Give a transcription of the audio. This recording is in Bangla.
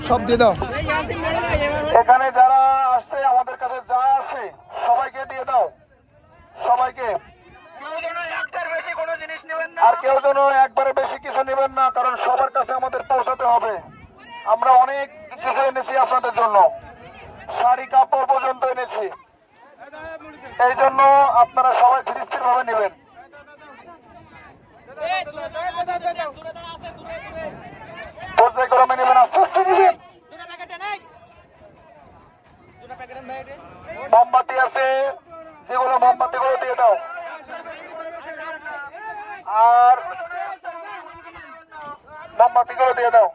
সব দিয়ে দাও। এখানে যারা আসছে আমাদের কাছে যা আছে সবাইকে দিয়ে দাও, সবাইকে। আর কেউ যেন একবারে বেশি কিছু নেবেন না, কারণ সবার কাছে আমাদের পৌঁছাতে হবে। আমরা অনেক কিছু এনেছি আপনাদের জন্য, শাড়ি কাপড় পর্যন্ত এনেছি। এই জন্য আপনারা সবাই ধীরস্থির ভাবে নেবেন। পর্যায়ক্রমে নেবেন, আস্তে আস্তে নেবেন। মোমবাতি আছে, যেগুলো মোমবাতি গুলো দিয়ে দাও। আর মোমবাতি গুলো দিয়ে দাও।